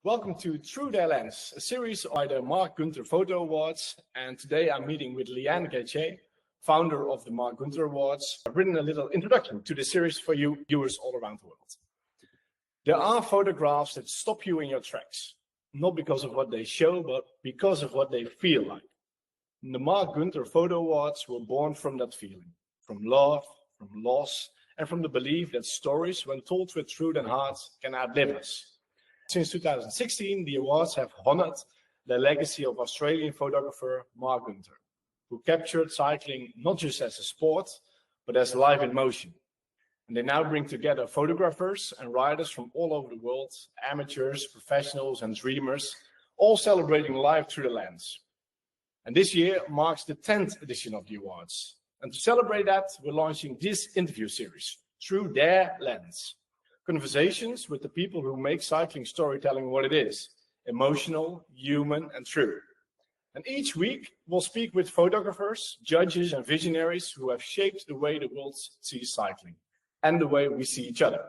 Welcome to Through Their Lens, a series by the Mark Gunter Photo Awards. And today I'm meeting with Leeanne Gatien, founder of the Mark Gunter Awards. I've written a little introduction to the series for you viewers all around the world. There are photographs that stop you in your tracks, not because of what they show, but because of what they feel like. And the Mark Gunter Photo Awards were born from that feeling, from love, from loss, and from the belief that stories, when told with truth and heart, can outlive us. Since 2016, the awards have honored the legacy of Australian photographer Mark Gunter, who captured cycling not just as a sport, but as life in motion. And they now bring together photographers and riders from all over the world, amateurs, professionals, and dreamers, all celebrating life through the lens. And this year marks the 10th edition of the awards. And to celebrate that, we're launching this interview series, Through Their Lens. Conversations with the people who make cycling storytelling what it is, emotional, human, and true. And each week, we'll speak with photographers, judges, and visionaries who have shaped the way the world sees cycling and the way we see each other.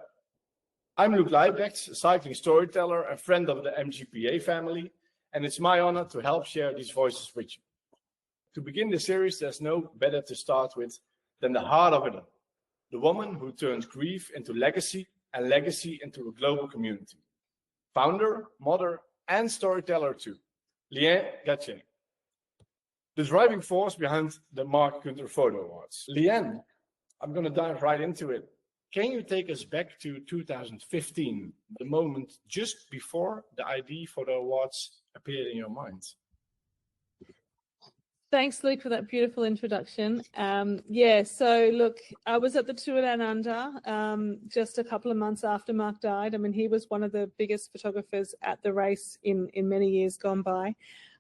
I'm Loek Luijbregts, a cycling storyteller and friend of the MGPA family, and it's my honor to help share these voices with you. To begin the series, there's no better to start with than the heart of it all, the woman who turned grief into legacy and legacy into a global community. Founder, mother, and storyteller too, Leeanne Gatien. The driving force behind the Mark Gunter Photo Awards. Leeanne, I'm going to dive right into it. Can you take us back to 2015, the moment just before the idea for the awards appeared in your mind? Thanks, Luke, for that beautiful introduction. So look, I was at the Tour Down Under just a couple of months after Mark died. I mean, he was one of the biggest photographers at the race in many years gone by.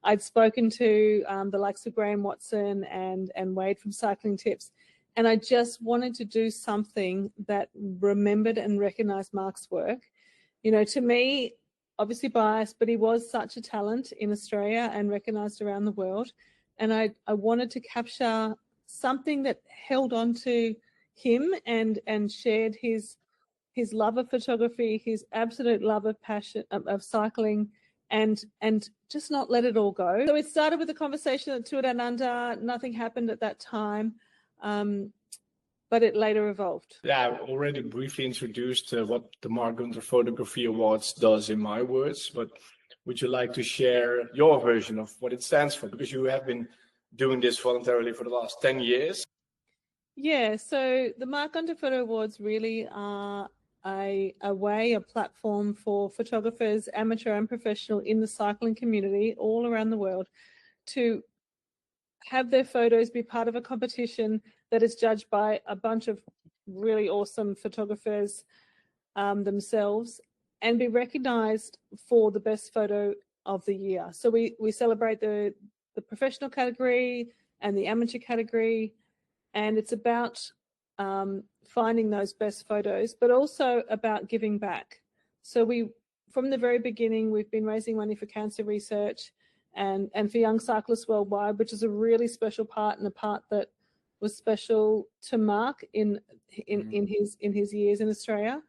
I'd spoken to the likes of Graham Watson and Wade from Cycling Tips, and I just wanted to do something that remembered and recognized Mark's work. You know, to me, obviously biased, but he was such a talent in Australia and recognized around the world. And I wanted to capture something that held on to him and shared his love of photography, his absolute love of passion of cycling, and just not let it all go. So it started with a conversation at Tour Down Under. Nothing happened at that time, but it later evolved. Yeah, I already briefly introduced what the Mark Gunter Photography Awards does in my words, but would you like to share your version of what it stands for? Because you have been doing this voluntarily for the last 10 years. Yeah, so the Mark Gunter Photo Awards really are a platform for photographers, amateur and professional, in the cycling community all around the world to have their photos be part of a competition that is judged by a bunch of really awesome photographers themselves, and be recognized for the best photo of the year. So we celebrate the professional category and the amateur category, and it's about finding those best photos, but also about giving back. So from the very beginning, we've been raising money for cancer research and for young cyclists worldwide, which is a really special part, and a part that was special to Mark in his years in Australia.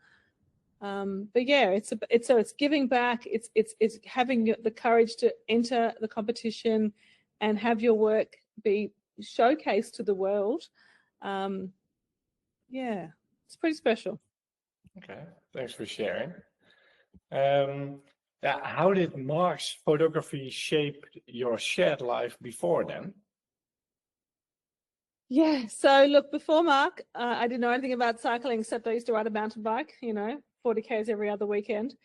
But yeah, it's giving back. It's having the courage to enter the competition and have your work be showcased to the world. Yeah, it's pretty special. Okay, thanks for sharing. How did Mark's photography shape your shared life before then? Yeah, so look, before Mark, I didn't know anything about cycling except I used to ride a mountain bike, 40 Ks every other weekend.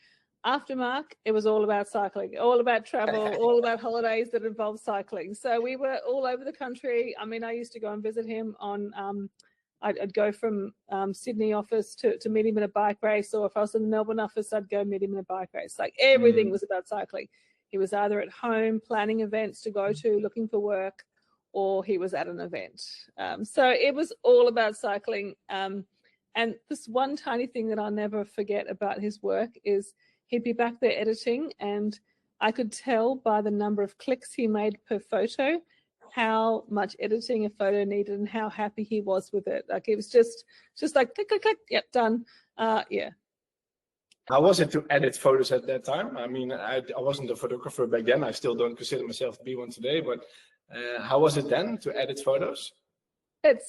After Mark, it was all about cycling, all about travel, all about holidays that involved cycling. So we were all over the country. I mean, I used to go and visit him I'd go from Sydney office to meet him in a bike race, or if I was in the Melbourne office, I'd go meet him in a bike race. Like everything was about cycling. He was either at home planning events to go to, looking for work, or he was at an event. So it was all about cycling. And this one tiny thing that I'll never forget about his work is he'd be back there editing, and I could tell by the number of clicks he made per photo how much editing a photo needed and how happy he was with it. Like it was just like click, click, click, yep, done. Yeah. How was it to edit photos at that time? I mean, I wasn't a photographer back then. I still don't consider myself to be one today, but how was it then to edit photos?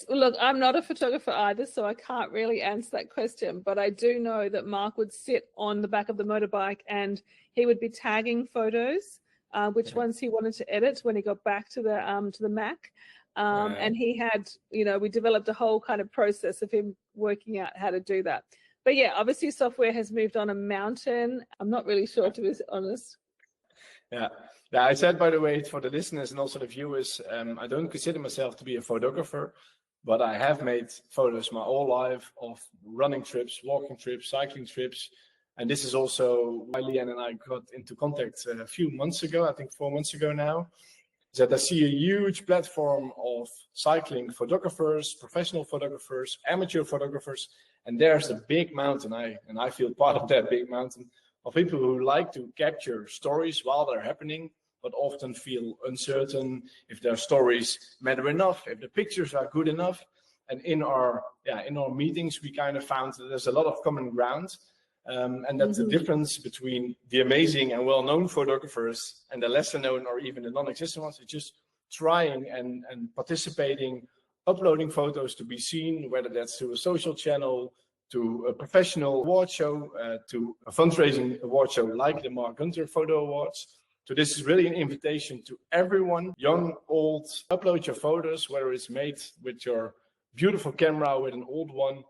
Look, I'm not a photographer either, so I can't really answer that question, but I do know that Mark would sit on the back of the motorbike and he would be tagging photos, which ones he wanted to edit when he got back to the Mac. And he had, we developed a whole kind of process of him working out how to do that. But yeah, obviously software has moved on a mountain. I'm not really sure, to be honest. Yeah. I said, by the way, for the listeners and also the viewers, I don't consider myself to be a photographer, but I have made photos my whole life of running trips, walking trips, cycling trips. And this is also why Leeanne and I got into contact a few months ago, I think 4 months ago now, is that I see a huge platform of cycling photographers, professional photographers, amateur photographers, and there's a big mountain, and I feel part of that big mountain, of people who like to capture stories while they're happening, but often feel uncertain if their stories matter enough, if the pictures are good enough. And in our meetings, we kind of found that there's a lot of common ground, and that's the difference between the amazing and well-known photographers and the lesser known or even the non-existent ones. It's just trying and participating, uploading photos to be seen, whether that's to a social channel, to a professional award show, to a fundraising award show like the Mark Gunter Photo Awards. So this is really an invitation to everyone, young, old, upload your photos, whether it's made with your beautiful camera, with an old one.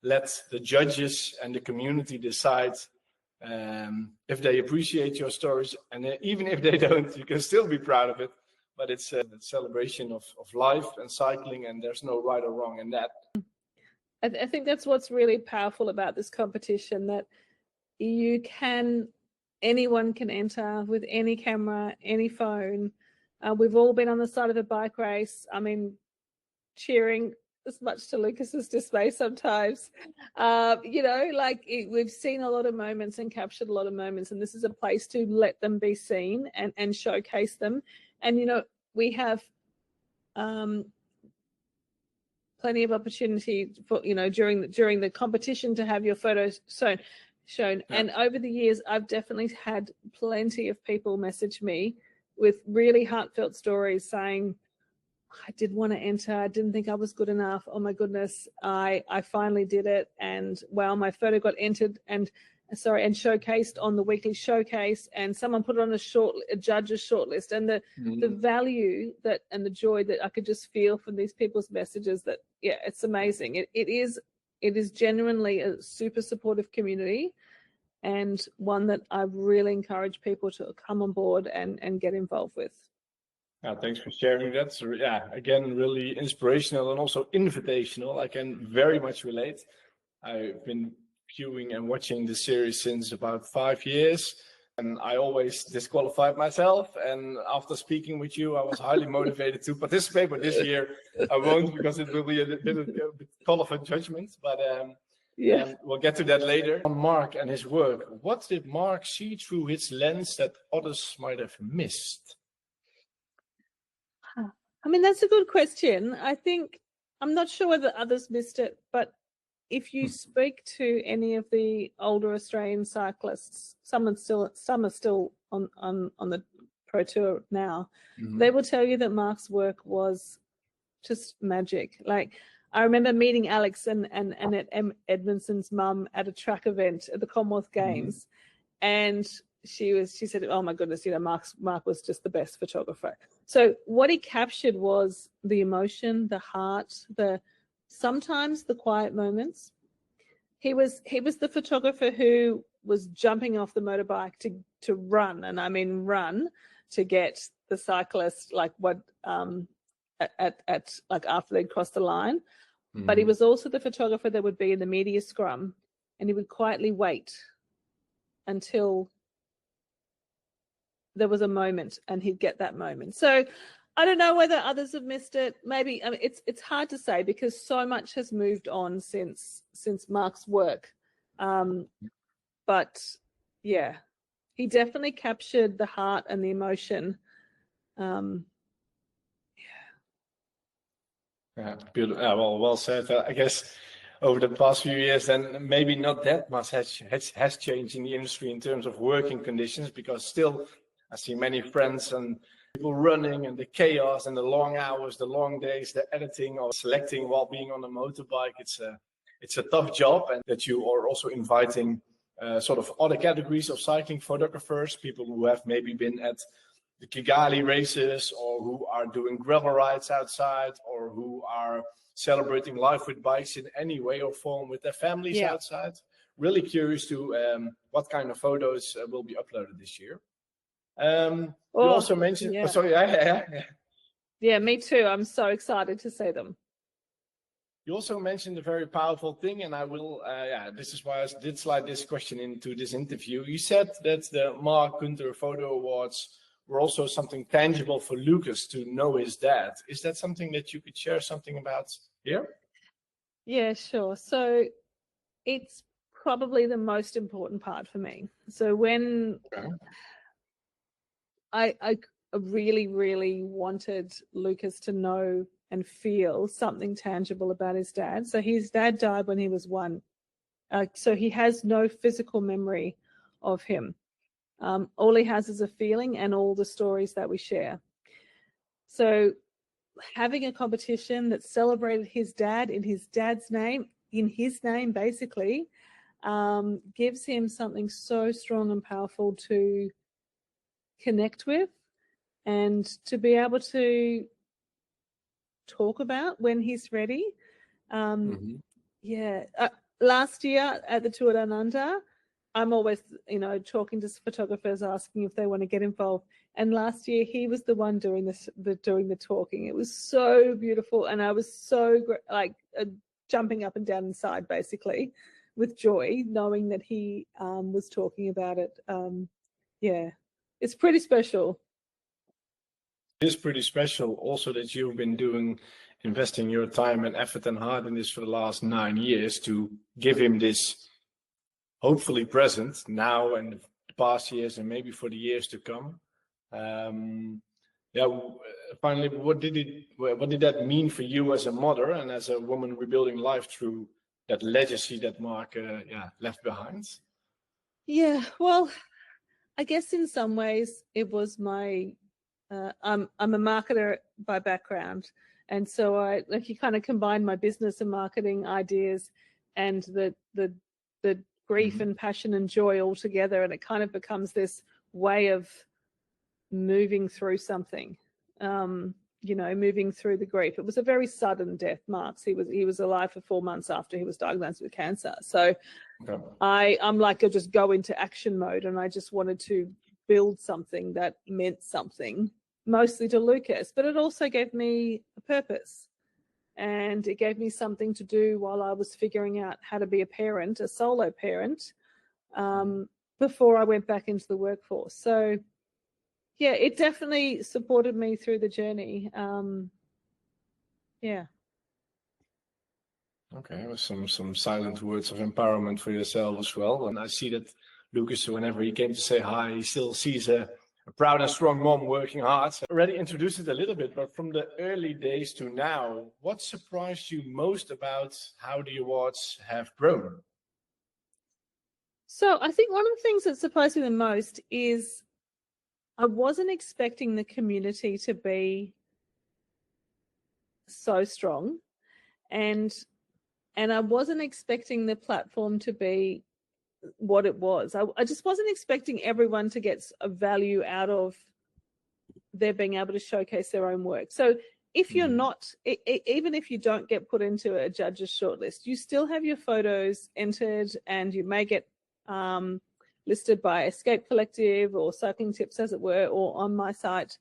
Let the judges and the community decide if they appreciate your stories. And even if they don't, you can still be proud of it. But it's a celebration of life and cycling, and there's no right or wrong in that. I think that's what's really powerful about this competition, that anyone can enter with any camera, any phone. We've all been on the side of a bike race. I mean, cheering as much to Lucas's dismay sometimes. We've seen a lot of moments and captured a lot of moments, and this is a place to let them be seen and showcase them. And, we have plenty of opportunity for, during the competition to have your photos shown. Yeah. And over the years, I've definitely had plenty of people message me with really heartfelt stories saying, I did want to enter. I didn't think I was good enough. Oh my goodness, I finally did it. And wow, my photo got entered and showcased on the weekly showcase, and someone put it on a judge's shortlist. And the value and the joy that I could just feel from these people's messages, that it's amazing. It is genuinely a super supportive community, and one that I really encourage people to come on board and get involved with. Thanks for sharing that. So, again, really inspirational and also invitational. I can very much relate. I've been viewing and watching the series since about 5 years, and I always disqualified myself. And after speaking with you, I was highly motivated to participate. But this year, I won't, because it will be a bit call of a judgment. But we'll get to that later. On Mark and his work, what did Mark see through his lens that others might have missed? I mean, that's a good question. I think, I'm not sure whether others missed it, but if you speak to any of the older Australian cyclists, some are still on the Pro Tour now, they will tell you that Mark's work was just magic. Like, I remember meeting Alex and Edmondson's mum at a track event at the Commonwealth Games, and she said, oh my goodness, Mark was just the best photographer. So what he captured was the emotion, the heart, sometimes the quiet moments. He was the photographer who was jumping off the motorbike to run, and I mean run, to get the cyclist after they'd crossed the line. But he was also the photographer that would be in the media scrum, and he would quietly wait until there was a moment, and he'd get that moment. So I don't know whether others have missed it. Maybe. I mean, it's hard to say, because so much has moved on since Mark's work. But yeah, he definitely captured the heart and the emotion. Beautiful. Well said. I guess over the past few years, then maybe not that much has changed in the industry in terms of working conditions, because still I see many friends and people running, and the chaos and the long hours, the long days, the editing or selecting while being on a motorbike. It's a tough job, and that you are also inviting sort of other categories of cycling photographers, people who have maybe been at the Kigali races, or who are doing gravel rides outside, or who are celebrating life with bikes in any way or form with their families outside. Really curious to what kind of photos will be uploaded this year. You also mentioned, Yeah, me too. I'm so excited to see them. You also mentioned a very powerful thing, and I will, this is why I did slide this question into this interview. You said that the Mark Gunter Photo Awards were also something tangible for Lucas to know his dad. Is that something that you could share something about here? Yeah, sure. So it's probably the most important part for me. So when I really, really wanted Lucas to know and feel something tangible about his dad. So his dad died when he was 1. So he has no physical memory of him. All he has is a feeling and all the stories that we share. So having a competition that celebrated his dad in his dad's name, basically, gives him something so strong and powerful to connect with and to be able to talk about when he's ready. Last year at the Tour Down Under, I'm always, talking to photographers, asking if they want to get involved. And last year he was the one doing the talking. It was so beautiful, and I was so jumping up and down inside, basically, with joy, knowing that he was talking about it. It's pretty special. It is pretty special also that you've been investing your time and effort and heart in this for the last 9 years to give him this hopefully present now and the past years and maybe for the years to come. Finally, what did that mean for you as a mother and as a woman rebuilding life through that legacy that Mark left behind? Yeah, well, I guess in some ways it was my I'm a marketer by background, and so he kind of combined my business and marketing ideas and the grief and passion and joy all together, and it kind of becomes this way of moving through something, moving through the grief. It was a very sudden death, Mark's. He was alive for 4 months after he was diagnosed with cancer. So I'm like, I just go into action mode, and I just wanted to build something that meant something, mostly to Lucas, but it also gave me a purpose. And it gave me something to do while I was figuring out how to be a parent, a solo parent, before I went back into the workforce. So, yeah, it definitely supported me through the journey. Okay, with some silent words of empowerment for yourself as well. And I see that Lucas, whenever he came to say hi, he still sees a proud and strong mom working hard. I already introduced it a little bit, but from the early days to now, what surprised you most about how the awards have grown? So I think one of the things that surprised me the most is I wasn't expecting the community to be so strong, and I wasn't expecting the platform to be what it was. I just wasn't expecting everyone to get a value out of their being able to showcase their own work. So if you're not, even if you don't get put into a judge's shortlist, you still have your photos entered, and you may get listed by Escape Collective or Cycling Tips, as it were, or on my site,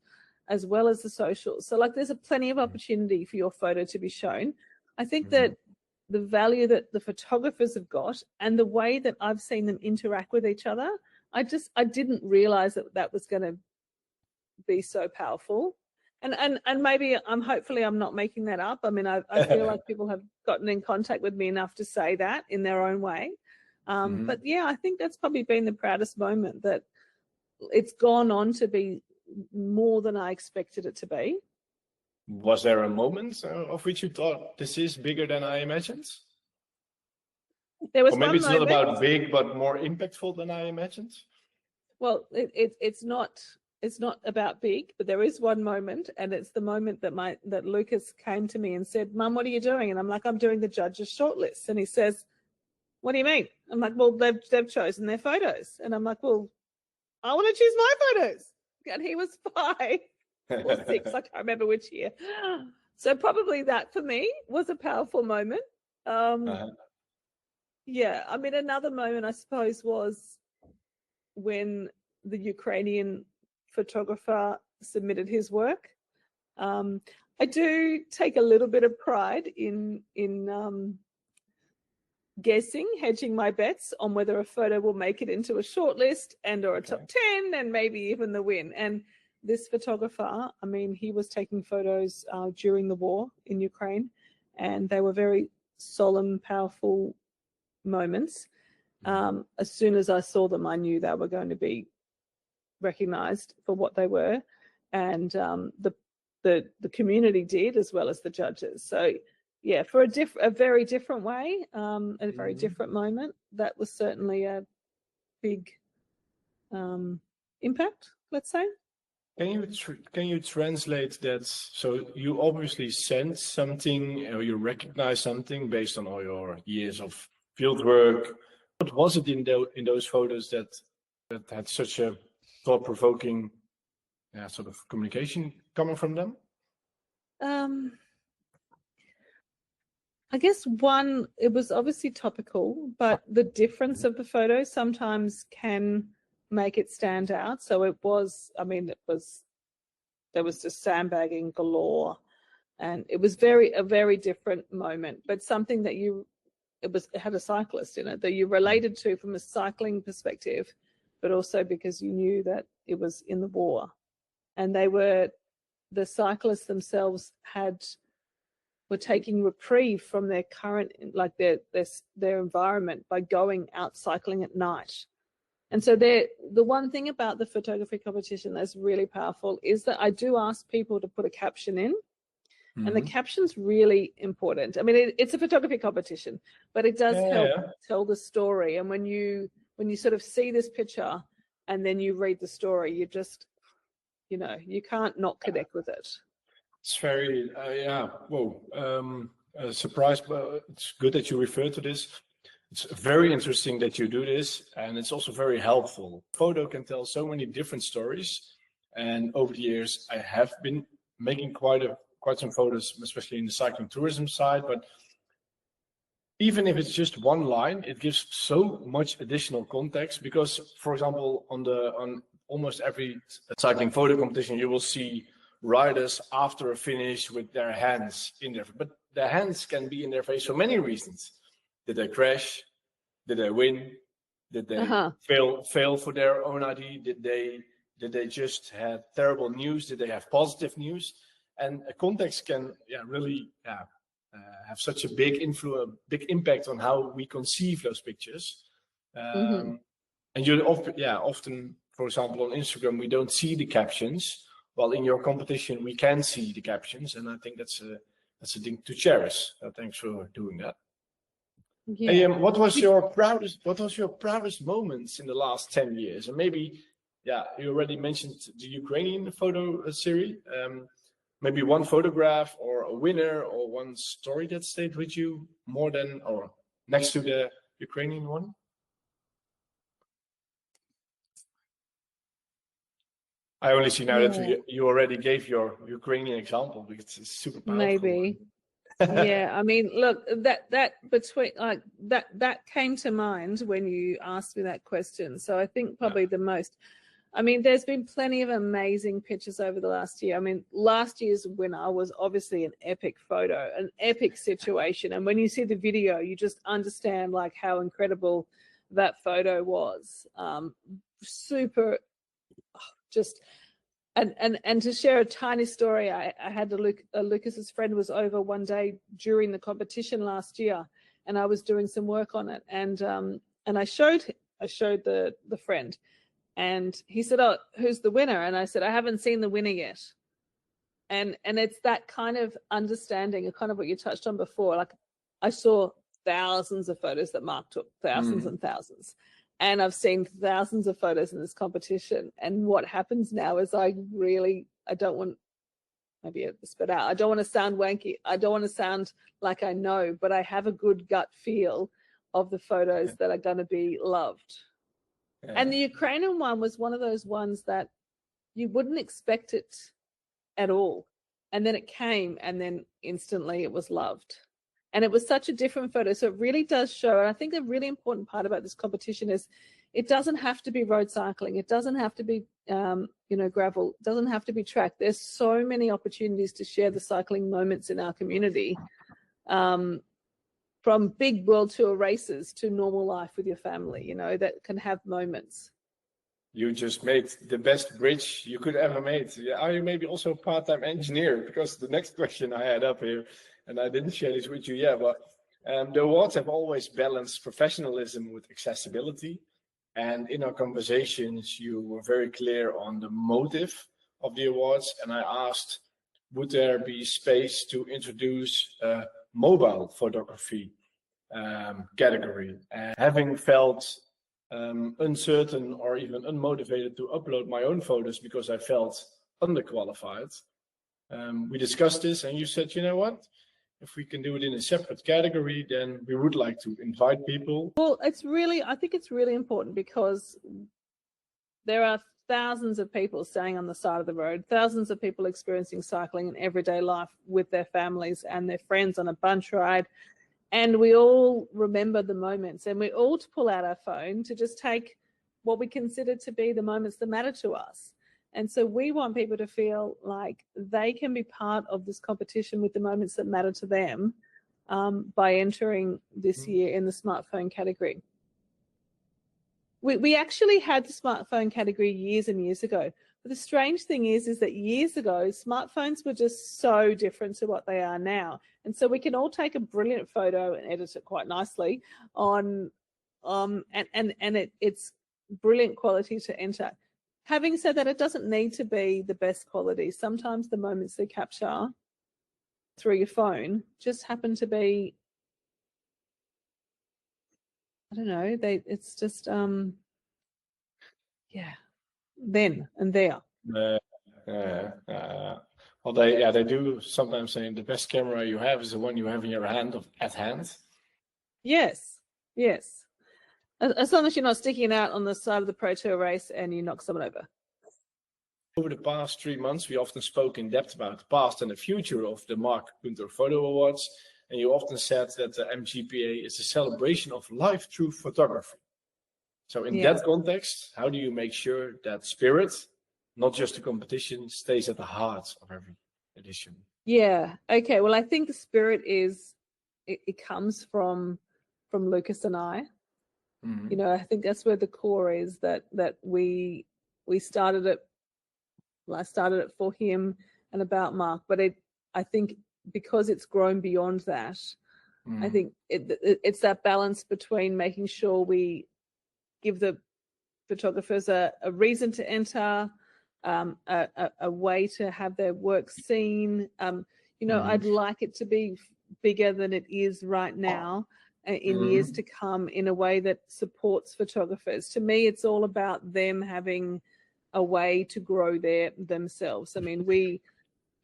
as well as the socials. So there's plenty of opportunity for your photo to be shown. I think that the value that the photographers have got and the way that I've seen them interact with each other, I didn't realize that was going to be so powerful. And maybe hopefully I'm not making that up. I mean, I feel like people have gotten in contact with me enough to say that in their own way. But yeah, I think that's probably been the proudest moment, that it's gone on to be more than I expected it to be. Was there a moment of which you thought this is bigger than I imagined? There was Or maybe one it's not moment. about big, but more impactful than I imagined. Well, it's not about big, but there is one moment, and it's the moment that Lucas came to me and said, "Mum, what are you doing?" And I'm like, "I'm doing the judges' shortlist." And he says, "What do you mean?" I'm like, "Well, they've chosen their photos." And I'm like, "Well, I want to choose my photos." And he was 5 or 6, I can't remember which year. So probably that for me was a powerful moment. Yeah, I mean, another moment I suppose was when the Ukrainian photographer submitted his work. I do take a little bit of pride in hedging my bets on whether a photo will make it into a shortlist or a top 10 and maybe even the win. And this photographer, I mean, he was taking photos during the war in Ukraine, and they were very solemn, powerful moments. As soon as I saw them, I knew they were going to be recognized for what they were, and the community did, as well as the judges. So yeah, for a very different way, a very different moment, that was certainly a big impact, let's say. Can you translate that? So you obviously sense something, or you recognize something based on all your years of field work. What was it in those photos that had such a thought-provoking sort of communication coming from them? I guess one, it was obviously topical, but the difference of the photo sometimes can make it stand out. So it was, I mean, there was just sandbagging galore, and it was a very different moment, but something that it had a cyclist in it that you related to from a cycling perspective, but also because you knew that it was in the war. And the cyclists themselves were taking reprieve from their current, like their environment, by going out cycling at night. And so the one thing about the photography competition that's really powerful is that I do ask people to put a caption in. And the caption's really important. I mean, it's a photography competition, but it does help tell the story. And when you sort of see this picture and then you read the story, you just, you can't not connect with it. It's very, surprised, but it's good that you refer to this. It's very interesting that you do this, and it's also very helpful. Photo can tell so many different stories, and over the years, I have been making quite some photos, especially in the cycling tourism side. But even if it's just one line, it gives so much additional context. Because, for example, on almost every cycling photo competition, you will see riders after a finish with their hands in there, but their hands can be in their face for many reasons. Did they crash? Did they win? Did they fail for their own ID? Did they just have terrible news? Did they have positive news? And a context can really have such a big influence, big impact on how we conceive those pictures. And you often, for example, on Instagram, we don't see the captions. While in your competition, we can see the captions, and I think that's a thing to cherish. Thanks for doing that. Yeah. Hey, what was your proudest moments in the last 10 years? And maybe, you already mentioned the Ukrainian photo series. Maybe one photograph or a winner or one story that stayed with you more than or next to the Ukrainian one? I only see now that you already gave your Ukrainian example, because it's super powerful. Maybe. Yeah, I mean, look, that came to mind when you asked me that question. So I think probably the most, I mean, there's been plenty of amazing pictures over the last year. I mean, last year's winner was obviously an epic photo, an epic situation. And when you see the video, you just understand like how incredible that photo was. Super, just. And to share a tiny story, I had Lucas's friend was over one day during the competition last year, and I was doing some work on it, and I showed the friend, and he said, "Oh, who's the winner?" And I said, "I haven't seen the winner yet." And it's that kind of understanding, kind of what you touched on before. Like I saw thousands of photos that Mark took, thousands and thousands. And I've seen thousands of photos in this competition. And what happens now is I don't want, maybe I spit out, I don't want to sound wanky. I don't want to sound like I know, but I have a good gut feel of the photos that are going to be loved. Yeah. And the Ukrainian one was one of those ones that you wouldn't expect it at all. And then it came, and then instantly it was loved. And it was such a different photo. So it really does show. And I think a really important part about this competition is it doesn't have to be road cycling. It doesn't have to be, gravel. It doesn't have to be track. There's so many opportunities to share the cycling moments in our community, from big world tour races to normal life with your family, that can have moments. You just made the best bridge you could ever make. Are you maybe also a part-time engineer? Because the next question I had up here, and I didn't share this with you yet, but the awards have always balanced professionalism with accessibility. And in our conversations, you were very clear on the motive of the awards. And I asked, would there be space to introduce a mobile photography category? And having felt uncertain or even unmotivated to upload my own photos because I felt underqualified, we discussed this, and you said, you know what? If we can do it in a separate category, then we would like to invite people. Well, I think it's really important because there are thousands of people staying on the side of the road, thousands of people experiencing cycling in everyday life with their families and their friends on a bunch ride. And we all remember the moments, and we all pull out our phone to just take what we consider to be the moments that matter to us. And so we want people to feel like they can be part of this competition with the moments that matter to them by entering this year in the smartphone category. We actually had the smartphone category years and years ago. But the strange thing is that years ago, smartphones were just so different to what they are now. And so we can all take a brilliant photo and edit it quite nicely on, it's brilliant quality to enter. Having said that, it doesn't need to be the best quality. Sometimes the moments they capture through your phone just happen to be, I don't know, it's just, then and there. Well, they do sometimes say the best camera you have is the one you have in your hand at hand. Yes. As long as you're not sticking it out on the side of the Pro Tour race and you knock someone over. Over the past 3 months, we often spoke in depth about the past and the future of the Mark Gunter Photo Awards. And you often said that the MGPA is a celebration of life through photography. So in that context, how do you make sure that spirit, not just the competition, stays at the heart of every edition? Yeah. Okay. Well, I think the spirit it comes from Lucas and I. Mm-hmm. I think that's where the core is, that we started it. Well, I started it for him and about Mark, but I think because it's grown beyond that, I think it's that balance between making sure we give the photographers a reason to enter, a way to have their work seen. I'd like it to be bigger than it is right now in years to come, in a way that supports photographers. To me, it's all about them having a way to grow themselves. I mean,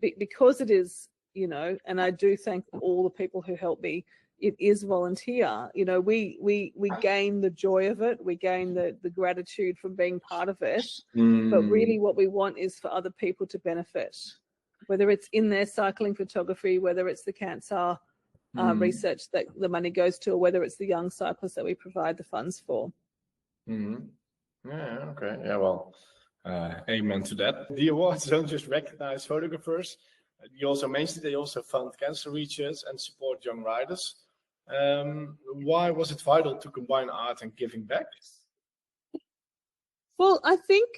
because it is, and I do thank all the people who help me. It is volunteer. We gain the joy of it. We gain the gratitude from being part of it. But really what we want is for other people to benefit, whether it's in their cycling photography, whether it's the cancer research that the money goes to, or whether it's the young cyclists that we provide the funds for. Yeah, okay. Yeah, well, amen to that. The awards don't just recognize photographers. You also mentioned they also fund cancer research and support young riders. Why was it vital to combine art and giving back? Well, I think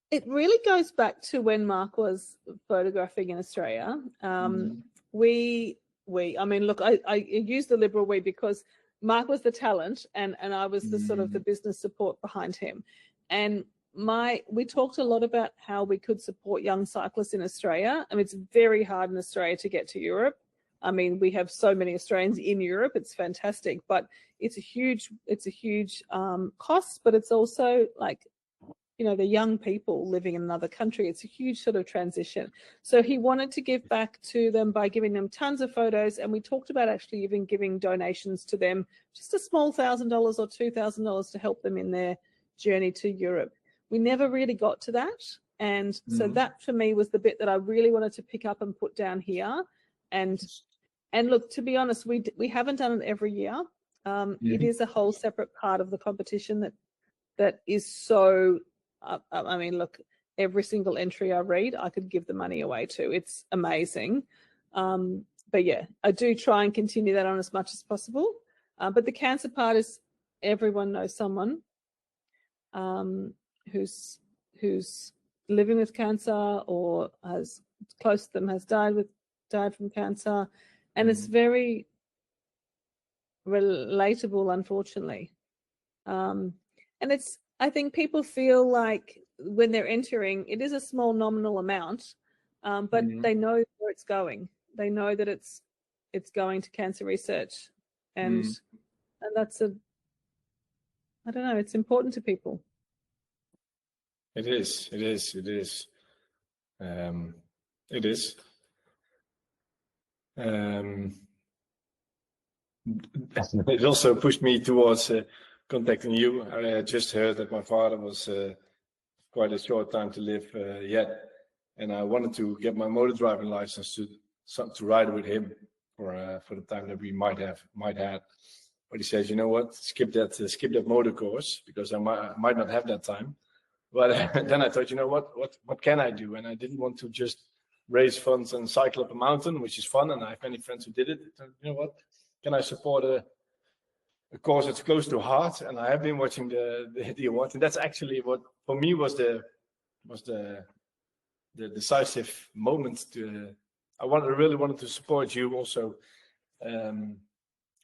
it really goes back to when Mark was photographing in Australia. I mean, look, I use the liberal we because Mark was the talent and I was the sort of the business support behind him. And we talked a lot about how we could support young cyclists in Australia. I mean, it's very hard in Australia to get to Europe. I mean, we have so many Australians in Europe. It's fantastic, but it's a huge cost, but it's also like, you know, the young people living in another country. It's a huge sort of transition. So he wanted to give back to them by giving them tons of photos. And we talked about actually even giving donations to them, just a small $1,000 or $2,000 to help them in their journey to Europe. We never really got to that. And so that for me was the bit that I really wanted to pick up and put down here. And look, to be honest, we haven't done it every year. It is a whole separate part of the competition that is so, I mean, look, every single entry I read, I could give the money away to. It's amazing. But yeah, I do try and continue that on as much as possible. But the cancer part is everyone knows someone who's living with cancer or has close to them has died from cancer, and it's very relatable, unfortunately. And I think people feel like when they're entering, it is a small nominal amount, but they know where it's going. They know that it's going to cancer research, and that's I don't know, it's important to people. It is. It also pushed me towards contacting you. I just heard that my father was quite a short time to live yet, and I wanted to get my motor driving license to ride with him for the time that we might have. But he says, you know what, skip that motor course because I might not have that time. But then I thought, you know what can I do? And I didn't want to just raise funds and cycle up a mountain, which is fun, and I have many friends who did it. You know what? Can I support a course that's close to heart? And I have been watching the awards, and that's actually what for me was the decisive moment. I really wanted to support you also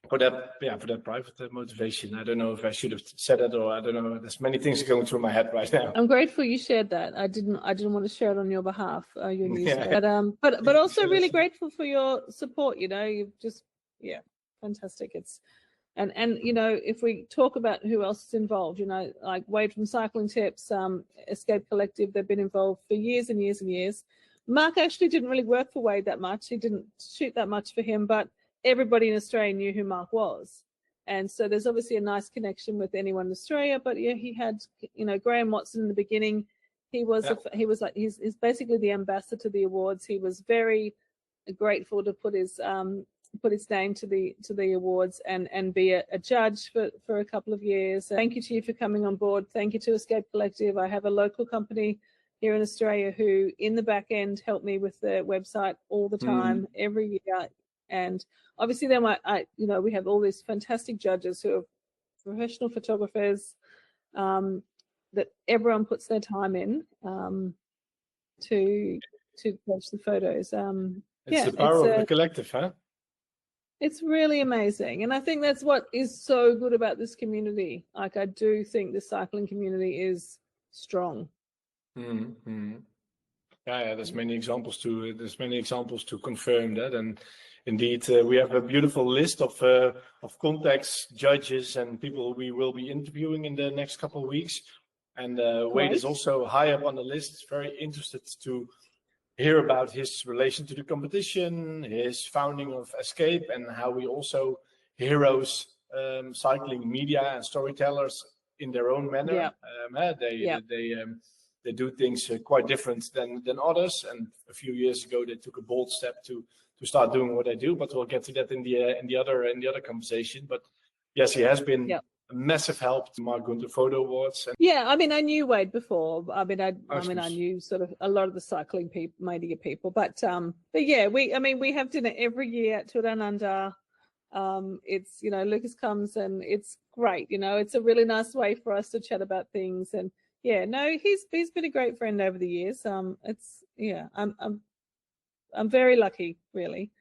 for that private motivation. I don't know if I should have said it, or I don't know. There's many things going through my head right now. I'm grateful you shared that. I didn't want to share it on your behalf, your news. Yeah. But also really grateful for your support. You know, you've just fantastic. It's and you know, if we talk about who else is involved, you know, like Wade from Cycling Tips, Escape Collective, they've been involved for years and years and years. Mark actually didn't really work for Wade that much. He didn't shoot that much for him, but everybody in Australia knew who Mark was. And so there's obviously a nice connection with anyone in Australia. But yeah, he had, you know, Graham Watson in the beginning. He's basically the ambassador to the awards. He was very grateful to put his name to the awards and be a judge for a couple of years. Thank you to you for coming on board. Thank you to Escape Collective. I have a local company here in Australia who in the back end help me with the website all the time, every year. And obviously then we have all these fantastic judges who are professional photographers that everyone puts their time in to judge the photos. It's the power of the collective, huh? It's really amazing. And I think that's what is so good about this community. Like, I do think the cycling community is strong. Yeah, there's many examples to confirm that. And indeed, we have a beautiful list of contacts, judges, and people we will be interviewing in the next couple of weeks. And Wade is also high up on the list. Very interested to hear about his relation to the competition, his founding of Escape, and how we also heroes cycling media and storytellers in their own manner. They do things quite different than others. And a few years ago, they took a bold step to start doing what they do. But we'll get to that in the other conversation. But yes, he has been a massive help to Mark Gunter Photo Awards. Yeah, I mean, I knew Wade before. I knew sort of a lot of the cycling media people. But yeah, we have dinner every year at Tour Down Under. It's, you know, Lucas comes and it's great. You know, it's a really nice way for us to chat about things. And yeah, no, he's been a great friend over the years. I'm very lucky, really.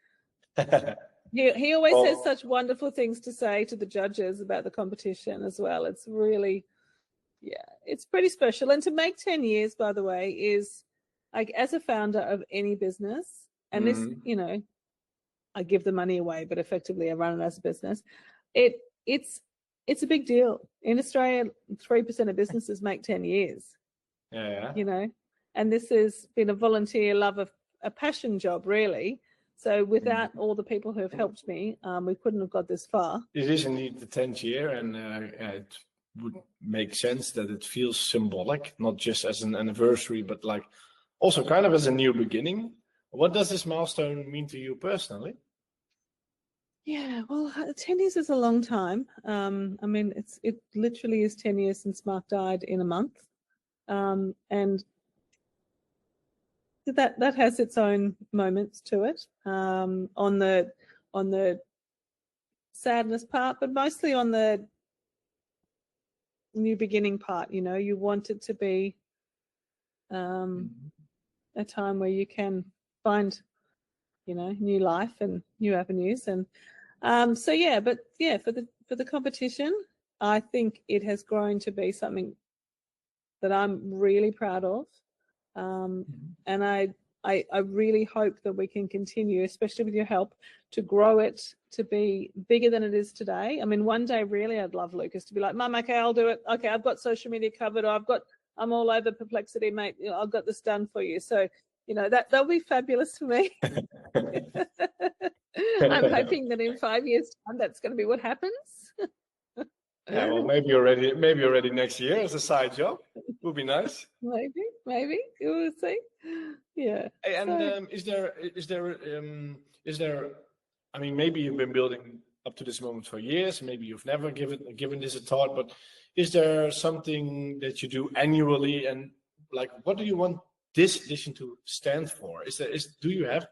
He always has such wonderful things to say to the judges about the competition as well. It's really, it's pretty special. And to make 10 years, by the way, is like, as a founder of any business, and this, you know, I give the money away, but effectively I run it as a business. It's a big deal. In Australia, 3% of businesses make 10 years. Yeah. You know, and this has been a volunteer love of a passion job, really. So without all the people who have helped me, we couldn't have got this far. It is indeed the 10th year, and it would make sense that it feels symbolic, not just as an anniversary, but like also kind of as a new beginning. What does this milestone mean to you personally? Yeah, well, 10 years is a long time. I mean, it literally is 10 years since Mark died in a month. And that has its own moments to it, on the sadness part, but mostly on the new beginning part. You know, you want it to be a time where you can find, you know, new life and new avenues. And so yeah, but yeah, for the competition, I think it has grown to be something that I'm really proud of. And I really hope that we can continue, especially with your help, to grow it to be bigger than it is today. I mean, one day really I'd love Lucas to be like, Mum, okay, I'll do it. Okay, I've got social media covered, or I'm all over Perplexity, mate. You know, I've got this done for you. So, you know, that'll be fabulous for me. I'm hoping that in 5 years' time that's going to be what happens. Yeah, well, maybe already next year as a side job would be nice. Maybe we'll see. Yeah. And is there? I mean, maybe you've been building up to this moment for years. Maybe you've never given this a thought. But is there something that you do annually? And like, what do you want this edition to stand for? Do you have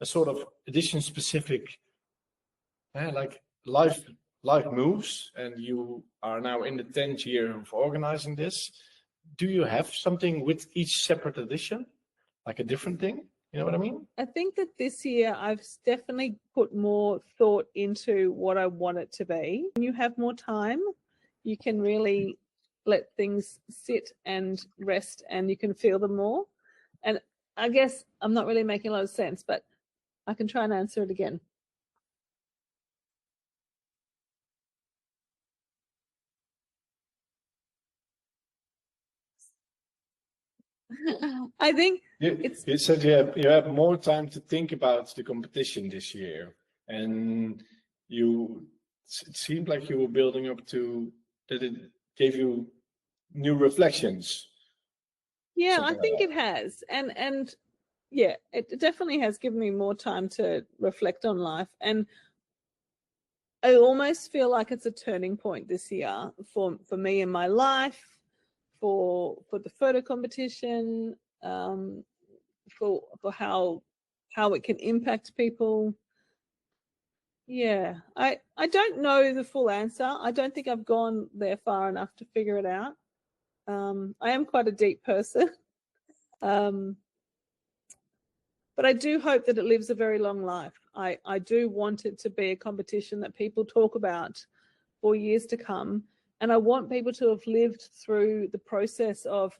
a sort of edition specific, like life moves, and you are now in the 10th year of organizing this? Do you have something with each separate edition, like a different thing? You know what I mean? I think that this year I've definitely put more thought into what I want it to be. When you have more time, you can really let things sit and rest, and you can feel them more. And I guess I'm not really making a lot of sense, but I can try and answer it again. I think you said you have more time to think about the competition this year, and it seemed like you were building up to that. It gave you new reflections. Yeah, Something I think like it has, and yeah, it definitely has given me more time to reflect on life, and I almost feel like it's a turning point this year for me in my life, for the photo competition, for how it can impact people. Yeah, I don't know the full answer. I don't think I've gone there far enough to figure it out. I am quite a deep person. But I do hope that it lives a very long life. I do want it to be a competition that people talk about for years to come. And I want people to have lived through the process of,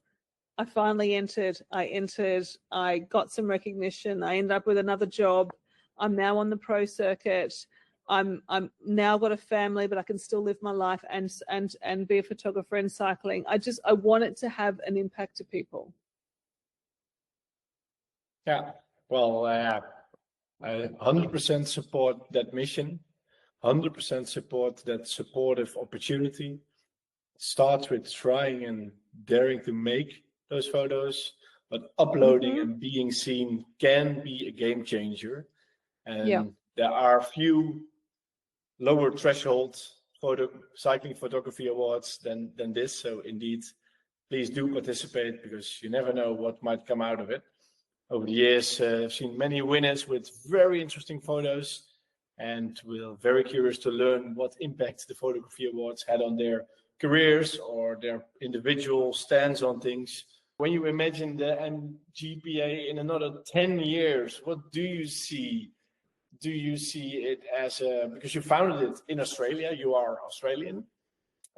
I finally entered, I got some recognition, I ended up with another job, I'm now on the pro circuit, I'm now got a family, but I can still live my life and be a photographer and cycling. I want it to have an impact to people. Yeah. Well, I 100% support that mission. 100% support that supportive opportunity. It starts with trying and daring to make those photos, but uploading and being seen can be a game changer. And there are few lower threshold cycling photography awards than this. So indeed, please do participate, because you never know what might come out of it. Over the years, I've seen many winners with very interesting photos, and we're very curious to learn what impact the Photography Awards had on their careers or their individual stance on things. When you imagine the MGPA in another 10 years, what do you see? Do you see it as because you founded it in Australia, you are Australian.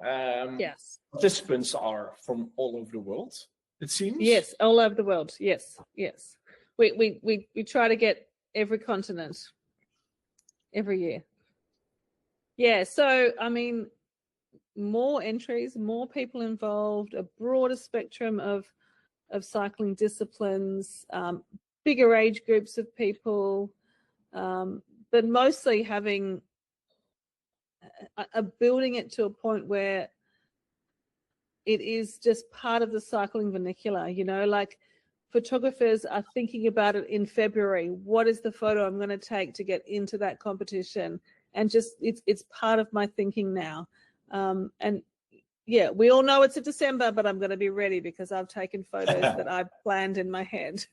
Yes. Participants are from all over the world, it seems. Yes, all over the world. Yes. We try to get every continent. every year. Yeah, so I mean, more entries, more people involved, a broader spectrum of cycling disciplines, bigger age groups of people, but mostly having building it to a point where it is just part of the cycling vernacular, you know, like photographers are thinking about it in February. What is the photo I'm going to take to get into that competition? And just it's part of my thinking now. And yeah, we all know it's a December, but I'm going to be ready because I've taken photos that I've planned in my head.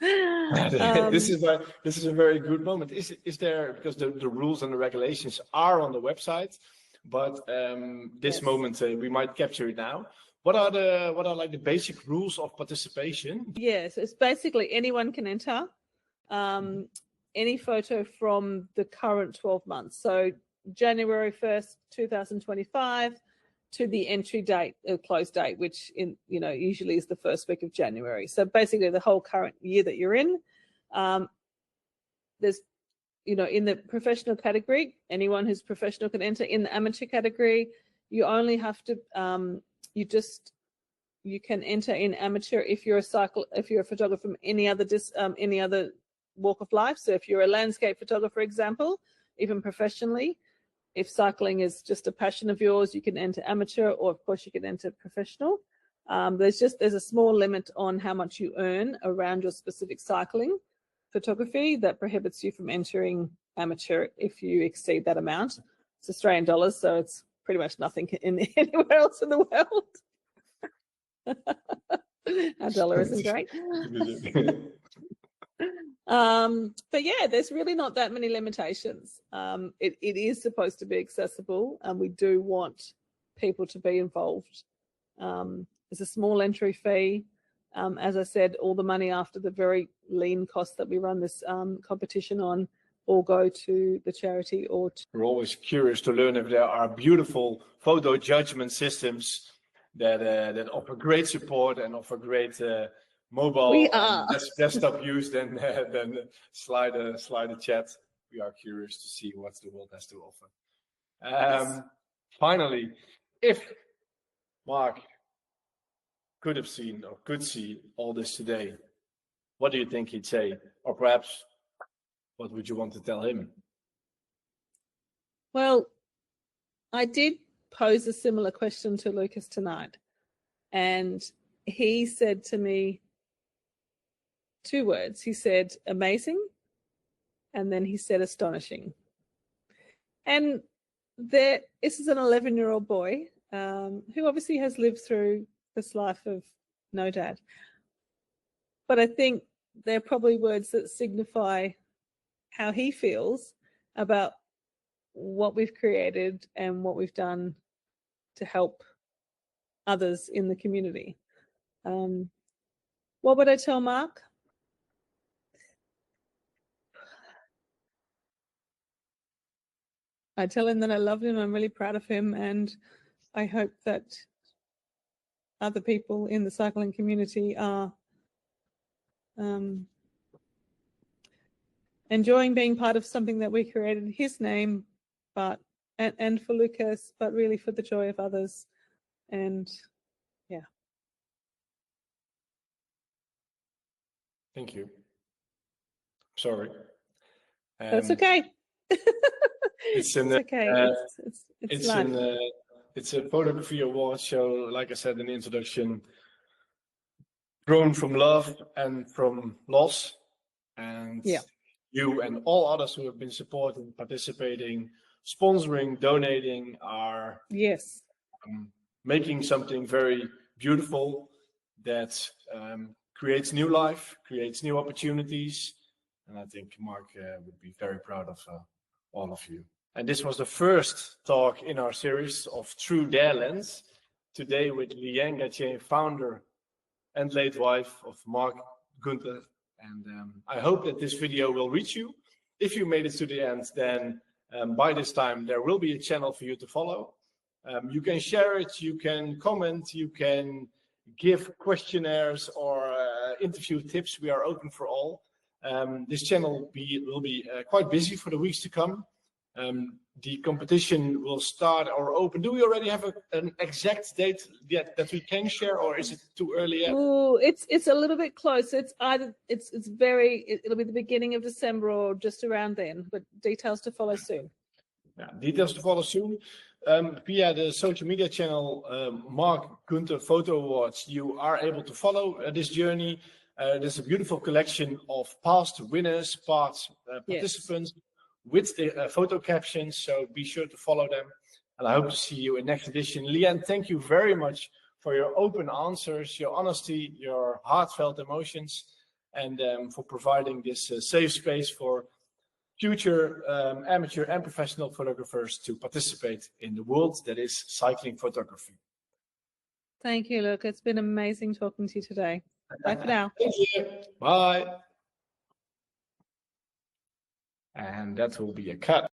This is a very good moment. Is there, because the rules and the regulations are on the website, but this Yes. moment we might capture it now. What are like the basic rules of participation? Yes, it's basically anyone can enter any photo from the current 12 months. So January 1st, 2025 to the entry date, close date, which usually is the first week of January. So basically the whole current year that you're in. There's, in the professional category, anyone who's professional can enter. In the amateur category, you only have to, you can enter in amateur if you're a photographer from any other walk of life. So if you're a landscape photographer, for example, even professionally, if cycling is just a passion of yours, you can enter amateur, or of course you can enter professional. There's a small limit on how much you earn around your specific cycling photography that prohibits you from entering amateur if you exceed that amount. It's Australian dollars, so it's pretty much nothing anywhere else in the world. Our dollar isn't great. But yeah, there's really not that many limitations. It is supposed to be accessible, and we do want people to be involved. There's a small entry fee. As I said, all the money after the very lean costs that we run this competition on all go to the charity or to... We're always curious to learn if there are beautiful photo judgment systems that offer great support and offer great mobile and desktop use, then slide a chat. We are curious to see what the world has to offer. Yes. Finally, if Mark could have seen or could see all this today, what do you think he'd say? Or perhaps, what would you want to tell him? Well, I did pose a similar question to Lucas tonight, and he said to me 2 words. He said amazing, and then he said astonishing. And this is an 11-year-old boy who obviously has lived through this life of no dad. But I think they're probably words that signify how he feels about what we've created and what we've done to help others in the community. What would I tell Mark? I tell him that I love him, I'm really proud of him, and I hope that other people in the cycling community are enjoying being part of something that we created in his name, but and for Lucas, but really for the joy of others. And yeah. Thank you. Sorry. That's okay. It's okay. It's a photography award show, like I said in the introduction, grown from love and from loss. And you and all others who have been supporting, participating, sponsoring, donating are making something very beautiful that creates new life, creates new opportunities. And I think Mark would be very proud of all of you. And this was the first talk in our series of Through Their Lens, today with Leeanne Gatien, founder and late wife of Mark Gunter. And I hope that this video will reach you. If you made it to the end, then by this time there will be a channel for you to follow. You can share it, you can comment, you can give questionnaires or interview tips. We are open for all. This channel will be quite busy for the weeks to come. The competition will start or open. Do we already have an exact date yet that we can share, or is it too early yet? Oh, it's a little bit close. It'll be the beginning of December or just around then, but details to follow soon. Yeah, details to follow soon. Via the social media channel Mark Gunter Photo Awards, you are able to follow this journey. There's a beautiful collection of past winners, past participants with the photo captions, so be sure to follow them. And I hope to see you in next edition. Leeanne, thank you very much for your open answers, your honesty, your heartfelt emotions, and for providing this safe space for future amateur and professional photographers to participate in the world that is cycling photography. Thank you, Loek. It's been amazing talking to you today. Bye for now. Thank you. Bye. And that will be a cut.